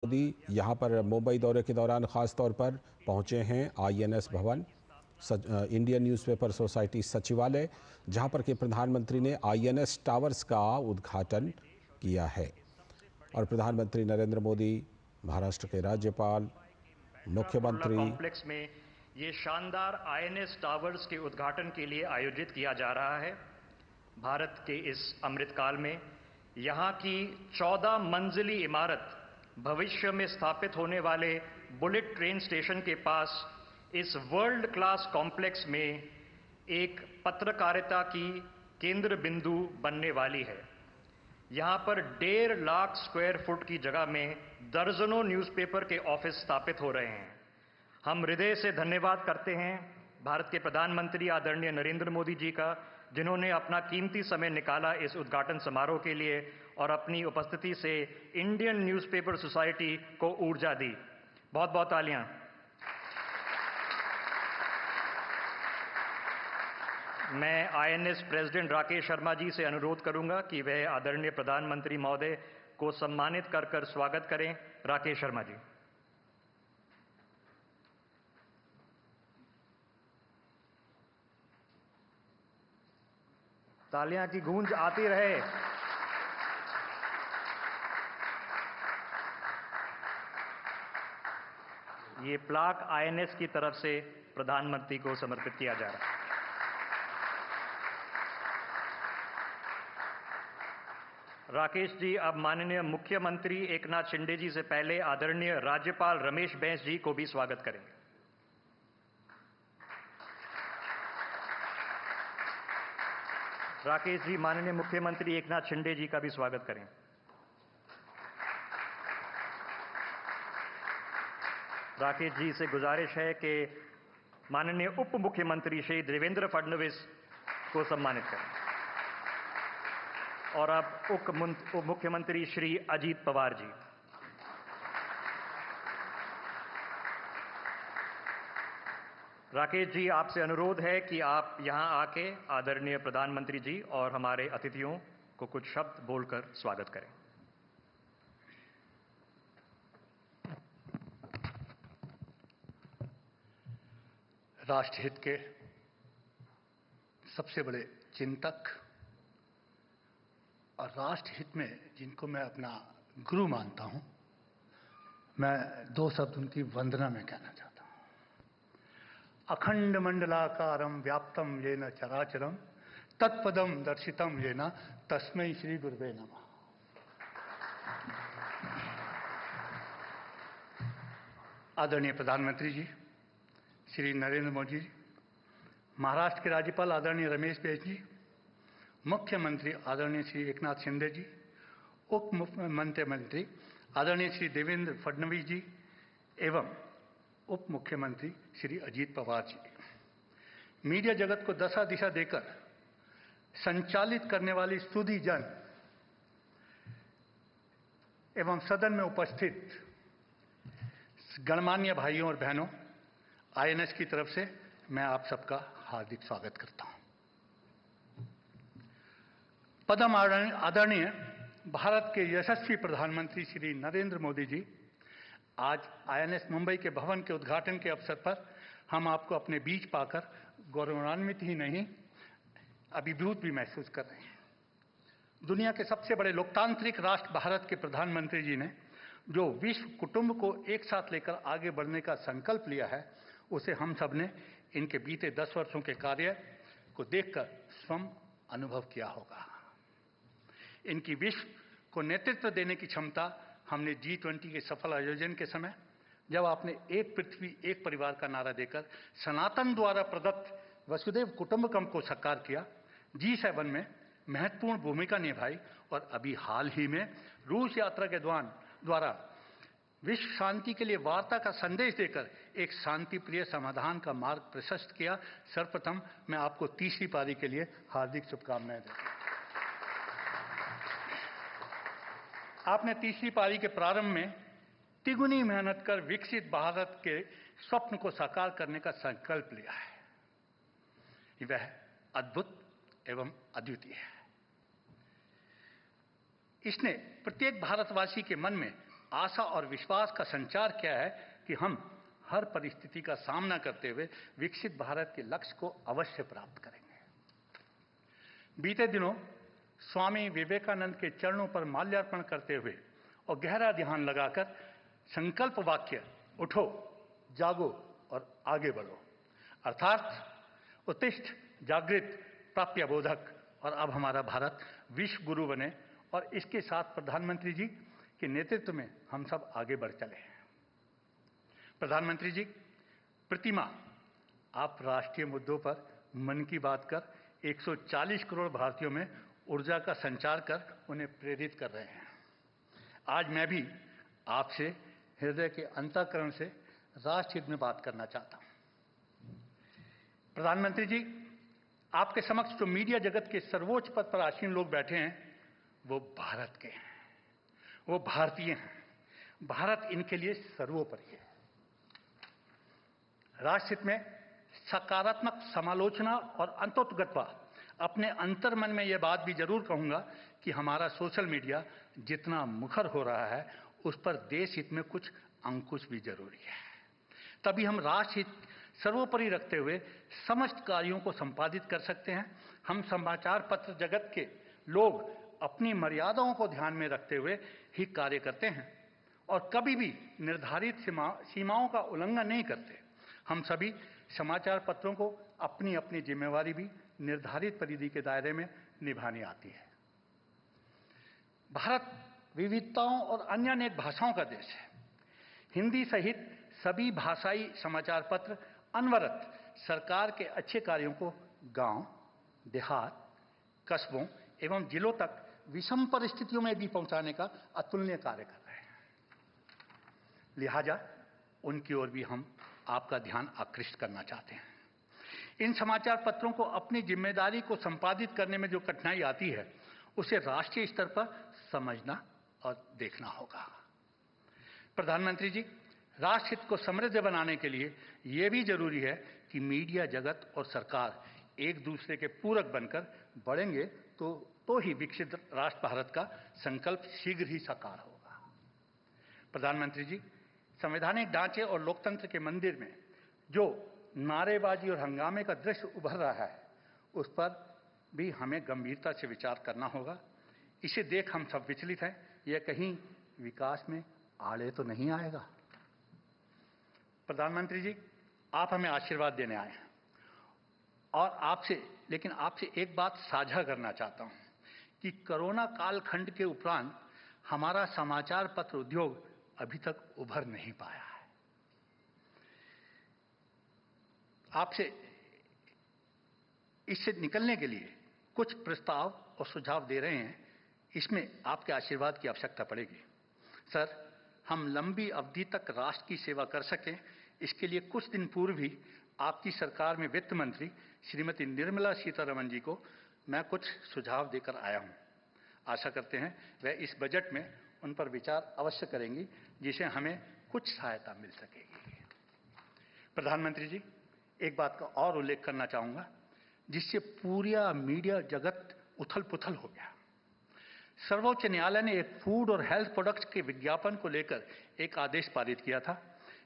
मोदी यहाँ पर मुंबई दौरे के दौरान ख़ास तौर पर पहुँचे हैं आईएनएस भवन, इंडियन न्यूज़पेपर सोसाइटी सचिवालय, जहाँ पर के प्रधानमंत्री ने आईएनएस टावर्स का उद्घाटन किया है। और प्रधानमंत्री नरेंद्र मोदी, महाराष्ट्र के राज्यपाल, मुख्यमंत्री कॉम्प्लेक्स में ये शानदार आईएनएस टावर्स के उद्घाटन के लिए आयोजित किया जा रहा है। भारत के इस अमृतकाल में यहाँ की 14 मंजिली इमारत भविष्य में स्थापित होने वाले बुलेट ट्रेन स्टेशन के पास इस वर्ल्ड क्लास कॉम्प्लेक्स में एक पत्रकारिता की केंद्र बिंदु बनने वाली है। यहाँ पर 1.5 लाख स्क्वायर फुट की जगह में दर्जनों न्यूज़पेपर के ऑफिस स्थापित हो रहे हैं। हम हृदय से धन्यवाद करते हैं भारत के प्रधानमंत्री आदरणीय नरेंद्र मोदी जी का, जिन्होंने अपना कीमती समय निकाला इस उद्घाटन समारोह के लिए और अपनी उपस्थिति से इंडियन न्यूज़पेपर सोसाइटी को ऊर्जा दी। बहुत बहुत तालियां। मैं आईएनएस प्रेसिडेंट राकेश शर्मा जी से अनुरोध करूंगा कि वह आदरणीय प्रधानमंत्री महोदय को सम्मानित कर स्वागत करें। राकेश शर्मा जी। तालियां की गूंज आती रहे। ये प्लाक आईएनएस की तरफ से प्रधानमंत्री को समर्पित किया जा रहा है। राकेश जी, अब माननीय मुख्यमंत्री एकनाथ शिंदे जी से पहले आदरणीय राज्यपाल रमेश बैस जी को भी स्वागत करेंगे। राकेश जी, माननीय मुख्यमंत्री एकनाथ शिंदे जी का भी स्वागत करें। राकेश जी से गुजारिश है कि माननीय उप मुख्यमंत्री श्री देवेंद्र फडणवीस को सम्मानित करें। और अब उप मुख्यमंत्री श्री अजीत पवार जी। राकेश जी, आपसे अनुरोध है कि आप यहां आके आदरणीय प्रधानमंत्री जी और हमारे अतिथियों को कुछ शब्द बोलकर स्वागत करें। राष्ट्रहित के सबसे बड़े चिंतक और राष्ट्रहित में जिनको मैं अपना गुरु मानता हूं, मैं 2 शब्द उनकी वंदना में कहना चाहता हूं। अखंड मंडलाकारं व्याप्तं येन चराचरं तत्पदं दर्शितं येन तस्मै श्री गुरुवे नमः। आदरणीय प्रधानमंत्री जी श्री नरेंद्र मोदी जी, महाराष्ट्र के राज्यपाल आदरणीय रमेश बैस जी, मुख्यमंत्री आदरणीय श्री एकनाथ शिंदे जी, उप मुख्यमंत्री आदरणीय श्री देवेंद्र फडणवीस जी एवं उप मुख्यमंत्री श्री अजीत पवार जी, मीडिया जगत को दशा दिशा देकर संचालित करने वाली स्तुति जन एवं सदन में उपस्थित गणमान्य भाइयों और बहनों, आईएनएस की तरफ से मैं आप सबका हार्दिक स्वागत करता हूं। पदम आदरणीय भारत के यशस्वी प्रधानमंत्री श्री नरेंद्र मोदी जी, आज आईएनएस मुंबई के भवन के उद्घाटन के अवसर पर हम आपको अपने बीच पाकर गौरवान्वित ही नहीं, अभिभूत भी महसूस कर रहे हैं। दुनिया के सबसे बड़े लोकतांत्रिक राष्ट्र भारत के प्रधानमंत्री जी ने जो विश्व कुटुंब को एक साथ लेकर आगे बढ़ने का संकल्प लिया है, उसे हम सब ने इनके बीते 10 वर्षों के कार्य को देखकर स्वयं अनुभव किया होगा। इनकी विश्व को नेतृत्व देने की क्षमता हमने G20 के सफल आयोजन के समय, जब आपने एक पृथ्वी एक परिवार का नारा देकर सनातन द्वारा प्रदत्त वसुधैव कुटुंबकम को साकार किया, G7 में महत्वपूर्ण भूमिका निभाई और अभी हाल ही में रूस यात्रा के द्वारा विश्व शांति के लिए वार्ता का संदेश देकर एक शांति प्रिय समाधान का मार्ग प्रशस्त किया। सर्वप्रथम मैं आपको तीसरी पारी के लिए हार्दिक शुभकामनाएं देता हूं। आपने तीसरी पारी के प्रारंभ में तिगुनी मेहनत कर विकसित भारत के स्वप्न को साकार करने का संकल्प लिया है। वह अद्भुत एवं अद्वितीय है। इसने प्रत्येक भारतवासी के मन में आशा और विश्वास का संचार किया है कि हम हर परिस्थिति का सामना करते हुए विकसित भारत के लक्ष्य को अवश्य प्राप्त करेंगे। बीते दिनों स्वामी विवेकानंद के चरणों पर माल्यार्पण करते हुए और गहरा ध्यान लगाकर संकल्प वाक्य उठो, जागो और आगे बढ़ो अर्थात उत्तिष्ठ, जागृत, प्राप्य बोधक। और अब हमारा भारत विश्व गुरु बने और इसके साथ प्रधानमंत्री जी के नेतृत्व में हम सब आगे बढ़ चले हैं। प्रधानमंत्री जी, प्रतिमा आप राष्ट्रीय मुद्दों पर मन की बात कर 140 करोड़ भारतीयों में ऊर्जा का संचार कर उन्हें प्रेरित कर रहे हैं। आज मैं भी आपसे हृदय के अंतःकरण से राष्ट्र हित में बात करना चाहता हूं। प्रधानमंत्री जी, आपके समक्ष जो मीडिया जगत के सर्वोच्च पद पर आसीन लोग बैठे हैं वो भारत के हैं, वो भारतीय हैं। भारत इनके लिए सर्वोपरि है। राष्ट्र हित में सकारात्मक समालोचना और अंतोत्गतवा अपने अंतर्मन में यह बात भी जरूर कहूंगा कि हमारा सोशल मीडिया जितना मुखर हो रहा है उस पर देश हित में कुछ अंकुश भी जरूरी है। तभी हम राष्ट्र हित सर्वोपरि रखते हुए समस्त कार्यों को संपादित कर सकते हैं। हम समाचार पत्र जगत के लोग अपनी मर्यादाओं को ध्यान में रखते हुए ही कार्य करते हैं और कभी भी निर्धारित सीमाओं का उल्लंघन नहीं करते। हम सभी समाचार पत्रों को अपनी अपनी जिम्मेवारी भी निर्धारित परिधि के दायरे में निभानी आती है। भारत विविधताओं और अन्य अनेक भाषाओं का देश है। हिंदी सहित सभी भाषाई समाचार पत्र अनवरत सरकार के अच्छे कार्यों को गांव, देहात, कस्बों एवं जिलों तक विषम परिस्थितियों में भी पहुंचाने का अतुलनीय कार्य कर रहे हैं। लिहाजा उनकी ओर भी हम आपका ध्यान आकृष्ट करना चाहते हैं। इन समाचार पत्रों को अपनी जिम्मेदारी को संपादित करने में जो कठिनाई आती है उसे राष्ट्रीय स्तर पर समझना और देखना होगा। प्रधानमंत्री जी, राष्ट्र हित को समृद्ध बनाने के लिए यह भी जरूरी है कि मीडिया जगत और सरकार एक दूसरे के पूरक बनकर बढ़ेंगे तो ही विकसित राष्ट्र भारत का संकल्प शीघ्र ही साकार होगा। प्रधानमंत्री जी, संवैधानिक ढांचे और लोकतंत्र के मंदिर में जो नारेबाजी और हंगामे का दृश्य उभर रहा है उस पर भी हमें गंभीरता से विचार करना होगा। इसे देख हम सब विचलित हैं, यह कहीं विकास में आड़े तो नहीं आएगा। प्रधानमंत्री जी, आप हमें आशीर्वाद देने आए हैं और आपसे एक बात साझा करना चाहता हूं कि कोरोना कालखंड के उपरांत हमारा समाचार पत्र उद्योग अभी तक उभर नहीं पाया है। आपसे इससे निकलने के लिए कुछ प्रस्ताव और सुझाव दे रहे हैं। इसमें आपके आशीर्वाद की आवश्यकता पड़ेगी। सर, हम लंबी अवधि तक राष्ट्र की सेवा कर सकें, इसके लिए कुछ दिन पूर्व ही आपकी सरकार में वित्त मंत्री श्रीमती निर्मला सीतारमण जी को मैं कुछ सुझाव देकर आया हूं। आशा करते हैं वह इस बजट में उन पर विचार अवश्य करेंगी, जिसे हमें कुछ सहायता मिल सकेगी। प्रधानमंत्री जी, एक बात का और उल्लेख करना चाहूंगा जिससे पूरा मीडिया जगत उथल पुथल हो गया। सर्वोच्च न्यायालय ने एक फूड और हेल्थ प्रोडक्ट्स के विज्ञापन को लेकर एक आदेश पारित किया था,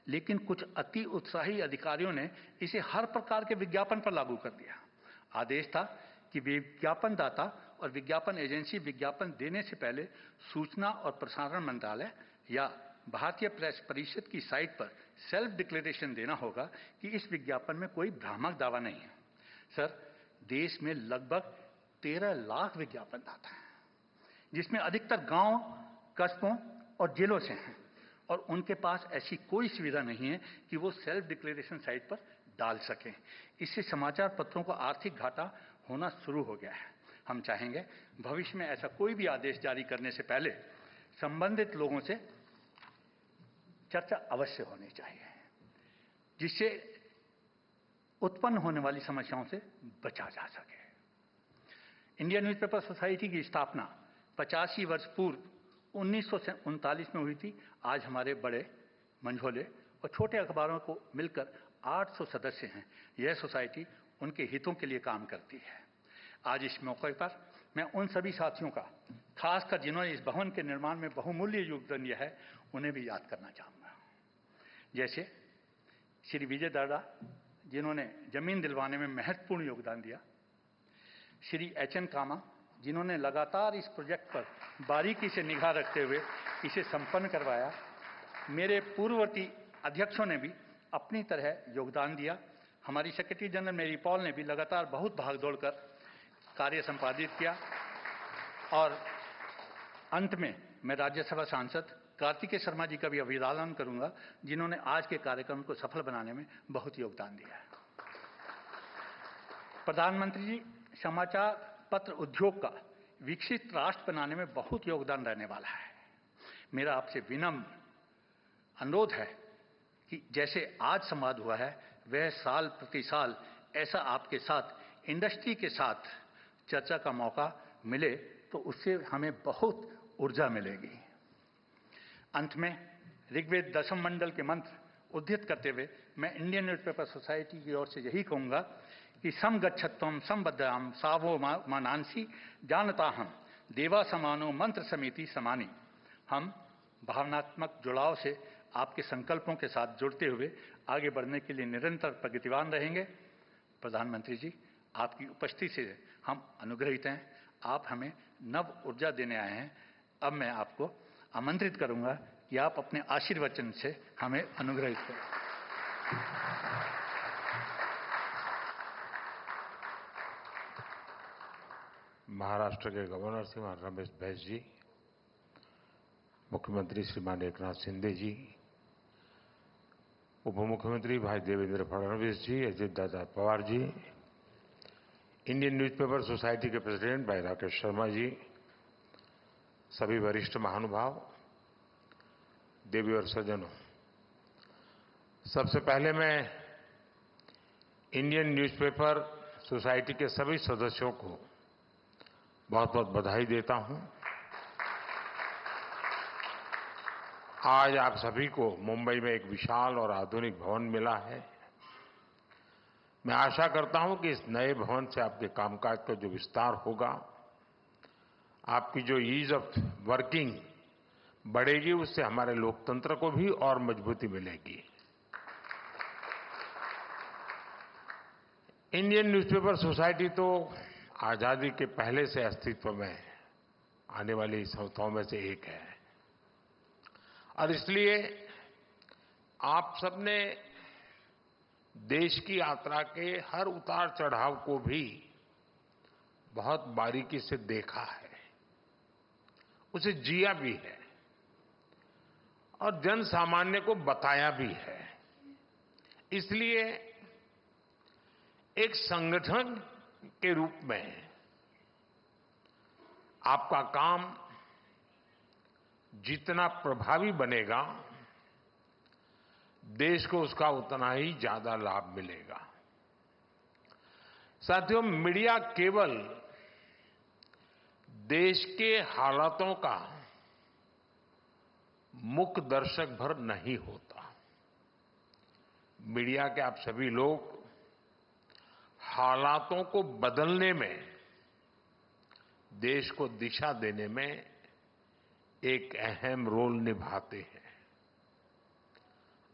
लेकिन कुछ अति उत्साही अधिकारियों ने इसे हर प्रकार के विज्ञापन पर लागू कर दिया। आदेश था कि विज्ञापन दाता और विज्ञापन एजेंसी विज्ञापन देने से पहले सूचना और प्रसारण मंत्रालय या भारतीय प्रेस परिषद की साइट पर सेल्फ डिक्लेरेशन देना होगा कि इस विज्ञापन में कोई भ्रामक दावा नहीं है। सर, देश में लगभग 13 लाख विज्ञापन दाता हैं, जिसमें अधिकतर गांव, कस्बों और जिलों से हैं और उनके पास ऐसी कोई सुविधा नहीं है कि वो सेल्फ डिक्लेरेशन साइट पर डाल सकें। इससे समाचार पत्रों को आर्थिक घाटा होना शुरू हो गया है। हम चाहेंगे भविष्य में ऐसा कोई भी आदेश जारी करने से पहले संबंधित लोगों से चर्चा अवश्य होनी चाहिए, जिससे उत्पन्न होने वाली समस्याओं से बचा जा सके। इंडियन न्यूज़पेपर सोसाइटी की स्थापना 85 वर्ष पूर्व 1939 में हुई थी। आज हमारे बड़े, मंझोले और छोटे अखबारों को मिलकर 800 सदस्य हैं। यह सोसाइटी उनके हितों के लिए काम करती है। आज इस मौके पर मैं उन सभी साथियों का, खासकर जिन्होंने इस भवन के निर्माण में बहुमूल्य योगदान दिया है, उन्हें भी याद करना चाहूँगा। जैसे श्री विजय दर्रा, जिन्होंने जमीन दिलवाने में महत्वपूर्ण योगदान दिया, श्री एच.एन. कामा, जिन्होंने लगातार इस प्रोजेक्ट पर बारीकी से निगाह रखते हुए इसे संपन्न करवाया। मेरे पूर्ववर्ती अध्यक्षों ने भी अपनी तरह योगदान दिया। हमारी सेक्रेटरी जनरल मेरी पॉल ने भी लगातार बहुत भागदौड़ कर कार्य संपादित किया। और अंत में मैं राज्यसभा सांसद कार्तिकेय शर्मा जी का भी अभिवादन करूंगा, जिन्होंने आज के कार्यक्रम को सफल बनाने में बहुत योगदान दिया है। प्रधानमंत्री जी, समाचार पत्र उद्योग का विकसित राष्ट्र बनाने में बहुत योगदान रहने वाला है। मेरा आपसे विनम्र अनुरोध है कि जैसे आज संवाद हुआ है, वह साल प्रति साल ऐसा आपके साथ, इंडस्ट्री के साथ चर्चा का मौका मिले तो उससे हमें बहुत ऊर्जा मिलेगी। अंत में ऋग्वेद 10वें मंडल के मंत्र उद्धृत करते हुए मैं इंडियन न्यूज़पेपर सोसाइटी की ओर से यही कहूँगा कि सम गच्छत्वम संबद्धाम सावो मानांसी जानता हम देवा समानो मंत्र समिति समानी। हम भावनात्मक जुड़ाव से आपके संकल्पों के साथ जुड़ते हुए आगे बढ़ने के लिए निरंतर प्रगतिवान रहेंगे। प्रधानमंत्री जी, आपकी उपस्थिति से हम अनुग्रहित हैं। आप हमें नव ऊर्जा देने आए हैं। अब मैं आपको आमंत्रित करूंगा कि आप अपने आशीर्वचन से हमें अनुग्रहित करें। महाराष्ट्र के गवर्नर श्रीमान रमेश बैस जी, मुख्यमंत्री श्रीमान एकनाथ शिंदे जी, उप मुख्यमंत्री भाई देवेंद्र फडणवीस जी, Ajit Dada Pawar ji, Indian newspaper society के प्रेसिडेंट भाई राकेश शर्मा जी, सभी वरिष्ठ महानुभाव, देवी और सज्जनों, सबसे पहले मैं इंडियन न्यूज़पेपर सोसाइटी के सभी सदस्यों को बहुत बहुत बधाई देता हूं। आज आप सभी को मुंबई में एक विशाल और आधुनिक भवन मिला है। मैं आशा करता हूं कि इस नए भवन से आपके कामकाज का जो विस्तार होगा, आपकी जो ईज ऑफ वर्किंग बढ़ेगी, उससे हमारे लोकतंत्र को भी और मजबूती मिलेगी। इंडियन न्यूज़पेपर सोसाइटी तो आजादी के पहले से अस्तित्व में आने वाली संस्थाओं में से एक है और इसलिए आप सबने देश की यात्रा के हर उतार चढ़ाव को भी बहुत बारीकी से देखा है, उसे जिया भी है और जन सामान्य को बताया भी है। इसलिए एक संगठन के रूप में आपका काम जितना प्रभावी बनेगा, देश को उसका उतना ही ज्यादा लाभ मिलेगा। साथियों, मीडिया केवल देश के हालातों का मुख्य दर्शक भर नहीं होता। मीडिया के आप सभी लोग हालातों को बदलने में, देश को दिशा देने में एक अहम रोल निभाते हैं।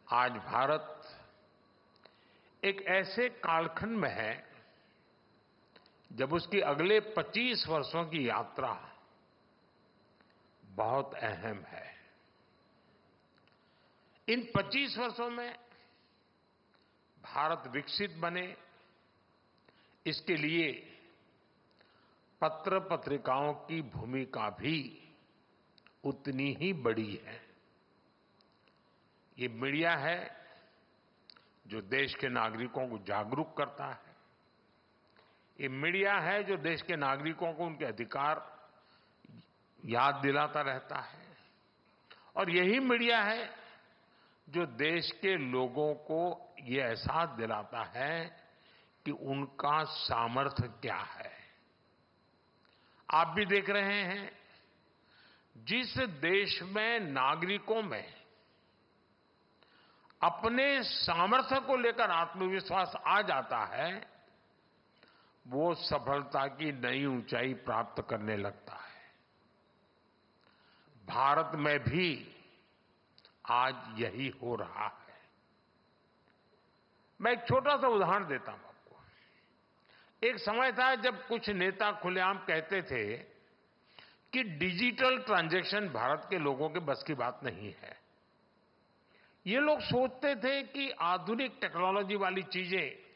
आज भारत एक ऐसे कालखंड में है जब उसकी अगले 25 वर्षों की यात्रा बहुत अहम है। इन 25 वर्षों में भारत विकसित बने, इसके लिए पत्र पत्रिकाओं की भूमिका भी उतनी ही बड़ी है। ये मीडिया है जो देश के नागरिकों को जागरूक करता है। ये मीडिया है जो देश के नागरिकों को उनके अधिकार याद दिलाता रहता है और यही मीडिया है जो देश के लोगों को ये एहसास दिलाता है कि उनका सामर्थ्य क्या है। आप भी देख रहे हैं, जिस देश में नागरिकों में अपने सामर्थ्य को लेकर आत्मविश्वास आ जाता है, वो सफलता की नई ऊंचाई प्राप्त करने लगता है। भारत में भी आज यही हो रहा है। मैं एक छोटा सा उदाहरण देता हूं आपको। एक समय था जब कुछ नेता खुलेआम कहते थे कि डिजिटल ट्रांजैक्शन भारत के लोगों के बस की बात नहीं है। ये लोग सोचते थे कि आधुनिक टेक्नोलॉजी वाली चीजें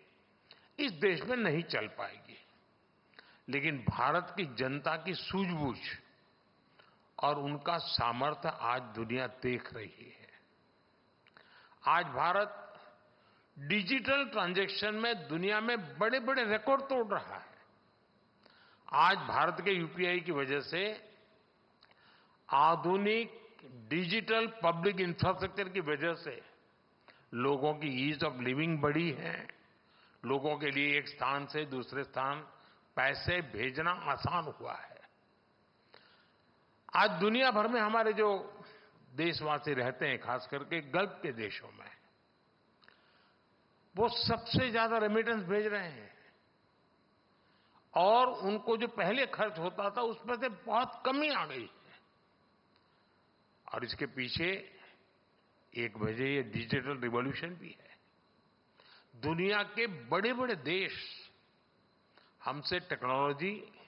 इस देश में नहीं चल पाएगी। लेकिन भारत की जनता की सूझबूझ और उनका सामर्थ्य आज दुनिया देख रही है। आज भारत डिजिटल ट्रांजैक्शन में दुनिया में बड़े बड़े रिकॉर्ड तोड़ रहा है। आज भारत के यूपीआई की वजह से आधुनिक डिजिटल पब्लिक इंफ्रास्ट्रक्चर की वजह से लोगों की ईज ऑफ लिविंग बढ़ी है। लोगों के लिए एक स्थान से दूसरे स्थान पैसे भेजना आसान हुआ है। आज दुनिया भर में हमारे जो देशवासी रहते हैं, खास करके गल्फ के देशों में, वो सबसे ज्यादा रेमिटेंस भेज रहे हैं। और उनको जो पहले खर्च होता था उसमें से बहुत कमी आ गई है। और इसके पीछे एक वजह ये डिजिटल रिवॉल्यूशन भी है। दुनिया के बड़े बड़े देश हमसे टेक्नोलॉजी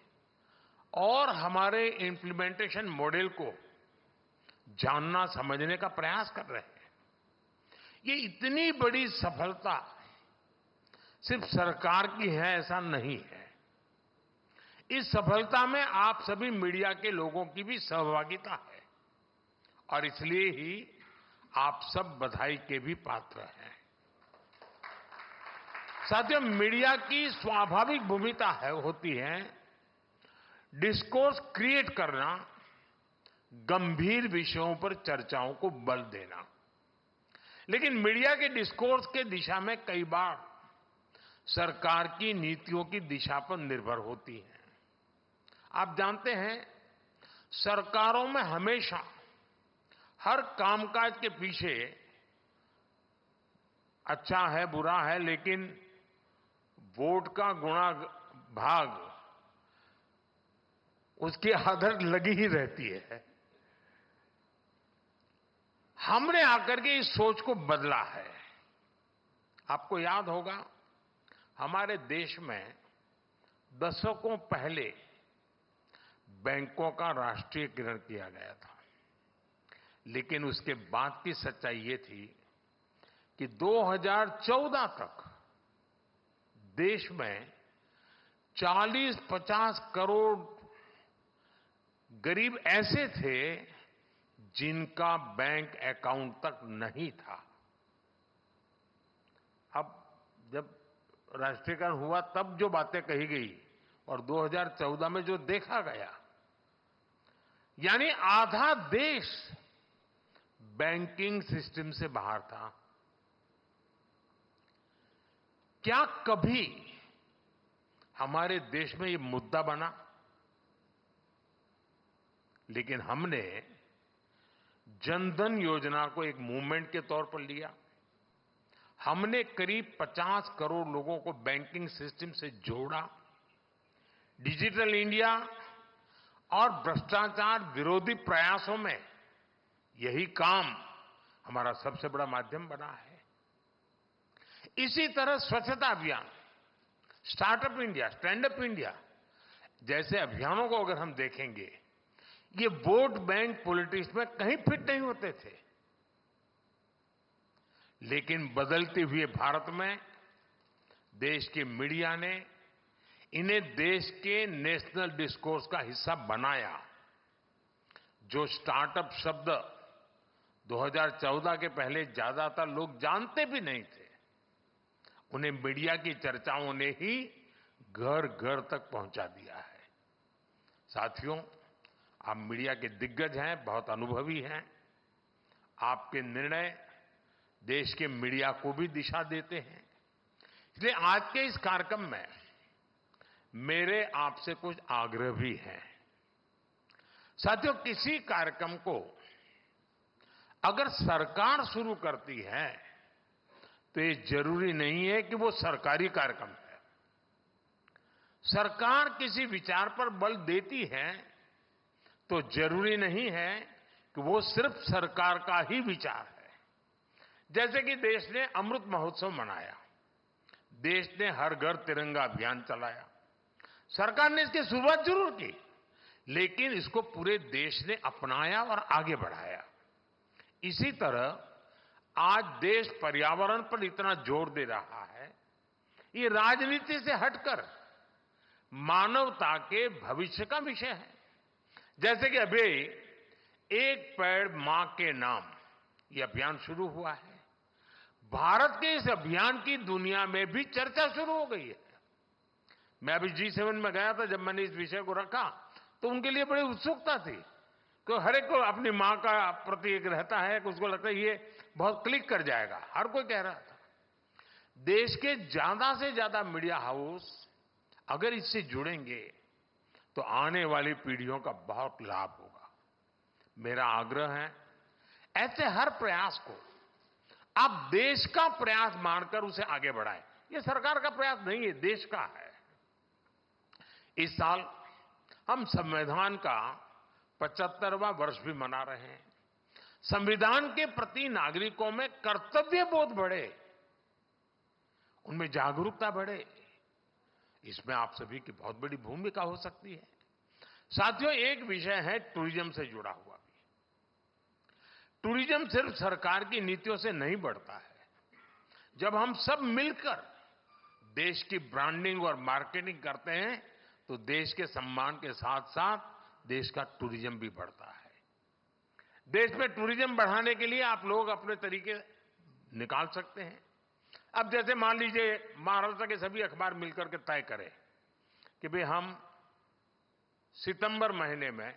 और हमारे इंप्लीमेंटेशन मॉडल को जानना समझने का प्रयास कर रहे हैं। ये इतनी बड़ी सफलता सिर्फ सरकार की है ऐसा नहीं है। इस सफलता में आप सभी मीडिया के लोगों की भी सहभागिता है और इसलिए ही आप सब बधाई के भी पात्र हैं। साथियों, मीडिया की स्वाभाविक भूमिका होती है डिस्कोर्स क्रिएट करना, गंभीर विषयों पर चर्चाओं को बल देना। लेकिन मीडिया के डिस्कोर्स के दिशा में कई बार सरकार की नीतियों की दिशा पर निर्भर होती है। आप जानते हैं, सरकारों में हमेशा हर कामकाज के पीछे अच्छा है बुरा है, लेकिन वोट का गुणा भाग उसकी आदत लगी ही रहती है। हमने आकर के इस सोच को बदला है। आपको याद होगा, हमारे देश में दशकों पहले बैंकों का राष्ट्रीयकरण किया गया था। लेकिन उसके बाद की सच्चाई ये थी कि 2014 तक देश में 40-50 करोड़ गरीब ऐसे थे जिनका बैंक अकाउंट तक नहीं था। अब जब राष्ट्रीयकरण हुआ तब जो बातें कही गई और 2014 में जो देखा गया, यानी आधा देश बैंकिंग सिस्टम से बाहर था। क्या कभी हमारे देश में ये मुद्दा बना? लेकिन हमने जनधन योजना को एक मूवमेंट के तौर पर लिया। हमने करीब 50 करोड़ लोगों को बैंकिंग सिस्टम से जोड़ा। डिजिटल इंडिया और भ्रष्टाचार विरोधी प्रयासों में यही काम हमारा सबसे बड़ा माध्यम बना है। इसी तरह स्वच्छता अभियान, startup India, stand up India जैसे अभियानों को अगर हम देखेंगे, ये वोट बैंक पॉलिटिक्स में कहीं फिट नहीं होते थे। लेकिन बदलते हुए भारत में देश के मीडिया ने इन्हें देश के नेशनल डिस्कोर्स का हिस्सा बनाया। जो स्टार्टअप शब्द 2014 के पहले ज्यादातर लोग जानते भी नहीं थे, उन्हें मीडिया की चर्चाओं ने ही घर घर तक पहुंचा दिया है। साथियों, आप मीडिया के दिग्गज हैं, बहुत अनुभवी हैं। आपके निर्णय देश के मीडिया को भी दिशा देते हैं। इसलिए आज के इस कार्यक्रम में मेरे आपसे कुछ आग्रह भी हैं। साथियों, किसी कार्यक्रम को अगर सरकार शुरू करती है तो ये जरूरी नहीं है कि वो सरकारी कार्यक्रम है। सरकार किसी विचार पर बल देती है तो जरूरी नहीं है कि वो सिर्फ सरकार का ही विचार है। जैसे कि देश ने अमृत महोत्सव मनाया, देश ने हर घर तिरंगा अभियान चलाया, सरकार ने इसकी शुरुआत जरूर की, लेकिन इसको पूरे देश ने अपनाया और आगे बढ़ाया। इसी तरह आज देश पर्यावरण पर इतना जोर दे रहा है, ये राजनीति से हटकर मानवता के भविष्य का विषय है। जैसे कि अभी एक पेड़ मां के नाम ये अभियान शुरू हुआ है। भारत के इस अभियान की दुनिया में भी चर्चा शुरू हो गई है। मैं अभी G7 में गया था, जब मैंने इस विषय को रखा तो उनके लिए बड़ी उत्सुकता थी, तो हर एक को अपनी मां का प्रति एक रहता है कि उसको लगता है ये बहुत क्लिक कर जाएगा, हर कोई कह रहा था। देश के ज्यादा से ज्यादा मीडिया हाउस अगर इससे जुड़ेंगे तो आने वाली पीढ़ियों का बहुत लाभ होगा। मेरा आग्रह है, ऐसे हर प्रयास को आप देश का प्रयास मानकर उसे आगे बढ़ाएं। ये सरकार का प्रयास नहीं है, देश का है। इस साल हम संविधान का 75वां वर्ष भी मना रहे हैं। संविधान के प्रति नागरिकों में कर्तव्य बोध बढ़े, उनमें जागरूकता बढ़े, इसमें आप सभी की बहुत बड़ी भूमिका हो सकती है। साथियों, एक विषय है टूरिज्म से जुड़ा हुआ भी। टूरिज्म सिर्फ सरकार की नीतियों से नहीं बढ़ता है। जब हम सब मिलकर देश की ब्रांडिंग और मार्केटिंग करते हैं तो देश के सम्मान के साथ साथ देश का टूरिज्म भी बढ़ता है। देश में टूरिज्म बढ़ाने के लिए आप लोग अपने तरीके निकाल सकते हैं। अब जैसे मान लीजिए महाराष्ट्र के सभी अखबार मिलकर के तय करें कि भाई हम सितंबर महीने में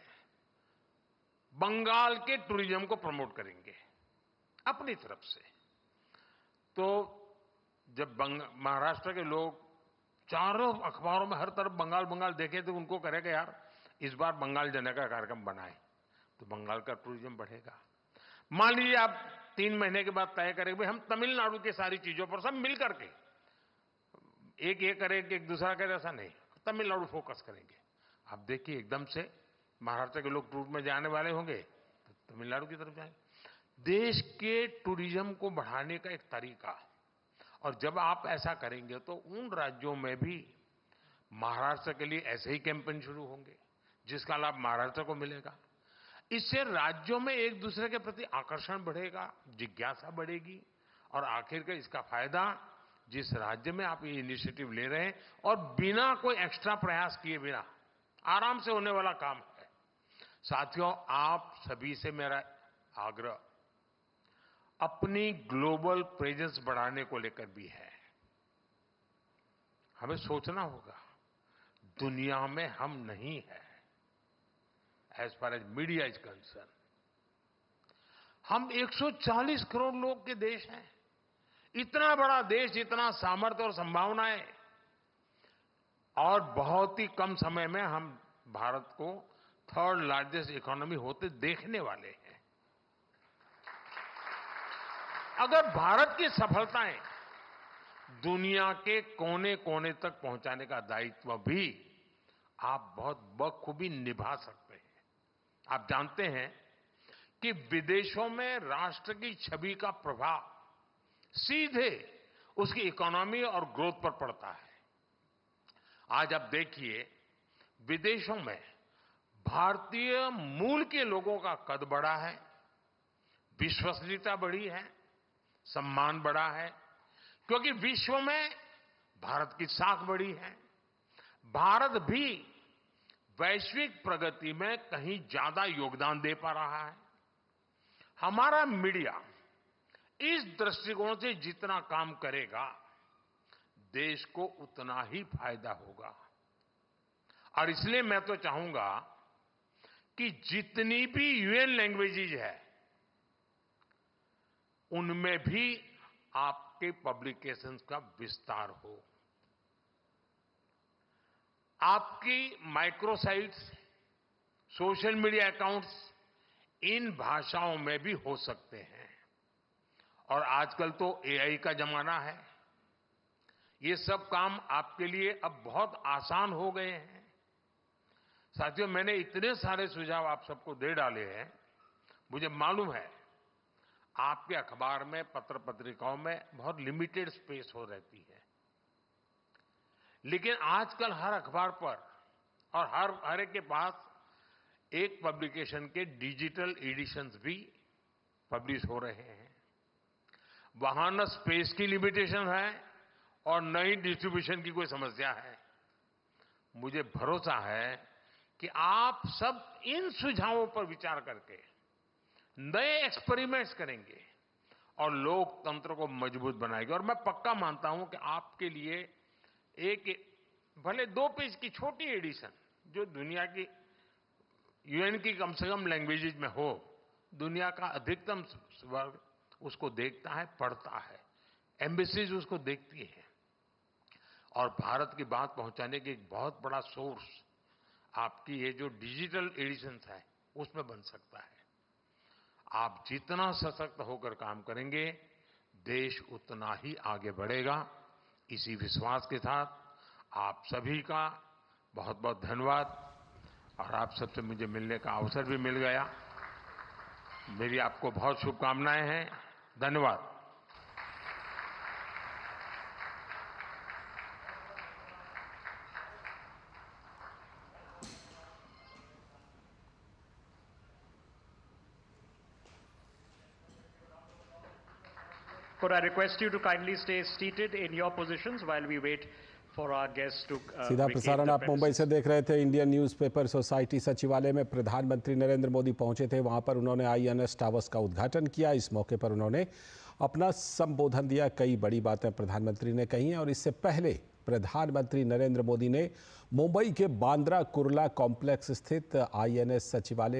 बंगाल के टूरिज्म को प्रमोट करेंगे अपनी तरफ से। तो जब महाराष्ट्र के लोग चारों अखबारों में हर तरफ बंगाल बंगाल देखे तो उनको करेगा यार इस बार बंगाल जाने का कार्यक्रम बनाए तो बंगाल का टूरिज्म बढ़ेगा। मान लीजिए आप 3 महीने के बाद तय करेंगे भाई हम तमिलनाडु की सारी चीजों पर सब मिल करके एक ये करेंगे एक दूसरा करे, ऐसा नहीं, तमिलनाडु फोकस करेंगे। आप देखिए एकदम से महाराष्ट्र के लोग टूर में जाने वाले होंगे तो तमिलनाडु की तरफ जाएंगे। देश के टूरिज्म को बढ़ाने का एक तरीका, और जब आप ऐसा करेंगे तो उन राज्यों में भी महाराष्ट्र के लिए ऐसे ही कैंपेन शुरू होंगे जिसका लाभ महाराष्ट्र को मिलेगा। इससे राज्यों में एक दूसरे के प्रति आकर्षण बढ़ेगा, जिज्ञासा बढ़ेगी, और आखिर का इसका फायदा जिस राज्य में आप ये इनिशिएटिव ले रहे हैं और बिना कोई एक्स्ट्रा प्रयास किए बिना आराम से होने वाला काम है। साथियों, आप सभी से मेरा आग्रह अपनी ग्लोबल प्रेजेंस बढ़ाने को लेकर भी है। हमें सोचना होगा दुनिया में हम नहीं है as far as media is concern. हम 140 करोड़ लोग के देश हैं। इतना बड़ा देश, इतना सामर्थ्य और संभावनाएं, और बहुत ही कम समय में हम भारत को 3rd लार्जेस्ट इकोनॉमी होते देखने वाले हैं। अगर भारत की सफलताएं दुनिया के कोने कोने तक पहुंचाने का दायित्व भी आप बहुत बखूबी निभा सकते हैं। आप जानते हैं कि विदेशों में राष्ट्र की छवि का प्रभाव सीधे उसकी इकोनॉमी और ग्रोथ पर पड़ता है। आज आप देखिए विदेशों में भारतीय मूल के लोगों का कद बढ़ा है, विश्वसनीयता बढ़ी है, सम्मान बढ़ा है, क्योंकि विश्व में भारत की साख बढ़ी है। भारत भी वैश्विक प्रगति में कहीं ज्यादा योगदान दे पा रहा है। हमारा मीडिया इस दृष्टिकोण से जितना काम करेगा देश को उतना ही फायदा होगा। और इसलिए मैं तो चाहूंगा कि जितनी भी यूएन लैंग्वेजेज है उनमें भी आपके पब्लिकेशंस का विस्तार हो। आपकी microsites, social media accounts in भाषाओं में भी हो सकते हैं। और आजकल तो एआई का जमाना है। ये सब काम आपके लिए अब बहुत आसान हो गए हैं। साथियों, मैंने इतने सारे सुझाव आप सबको दे डाले हैं। मुझे मालूम है आपके अखबार में, पत्र पत्रिकाओं में बहुत लिमिटेड स्पेस हो रहती है, लेकिन आजकल हर अखबार पर और हर एक के पास एक पब्लिकेशन के डिजिटल एडिशंस भी पब्लिश हो रहे हैं। वहां न स्पेस की लिमिटेशन है और न ही डिस्ट्रीब्यूशन की कोई समस्या है। मुझे भरोसा है कि आप सब इन सुझावों पर विचार करके नए एक्सपेरिमेंट्स करेंगे और लोकतंत्र को मजबूत बनाएंगे। और मैं पक्का मानता हूं कि आपके लिए एक भले 2 पेज की छोटी एडिशन जो दुनिया की यूएन की कम से कम लैंग्वेजेज में हो, दुनिया का अधिकतम वर्ग उसको देखता है, पढ़ता है, एम्बेसीज उसको देखती है और भारत की बात पहुंचाने की एक बहुत बड़ा सोर्स आपकी ये जो डिजिटल एडिशंस है उसमें बन सकता है। आप जितना सशक्त होकर काम करेंगे, देश उतना ही आगे बढ़ेगा। इसी विश्वास के साथ आप सभी का बहुत बहुत धन्यवाद। और आप सबसे मुझे मिलने का अवसर भी मिल गया। मेरी आपको बहुत शुभकामनाएं हैं। धन्यवाद। Could I request you to kindly stay seated in your positions while we wait for our guests to सीधा vacate प्रसारण the आप मुंबई premises? से देख रहे थे। इंडियन न्यूज़पेपर सोसाइटी सचिवालय में प्रधानमंत्री नरेंद्र मोदी पहुंचे थे। वहां पर उन्होंने आईएनएस टावर्स का उद्घाटन किया। इस मौके पर उन्होंने अपना संबोधन दिया। कई बड़ी बातें प्रधानमंत्री ने कही हैं और इससे पहले प्रधानमंत्री नरेंद्र मोदी ने मुंबई के बांद्रा कुर्ला कॉम्प्लेक्स स्थित आईएनएस सचिवालय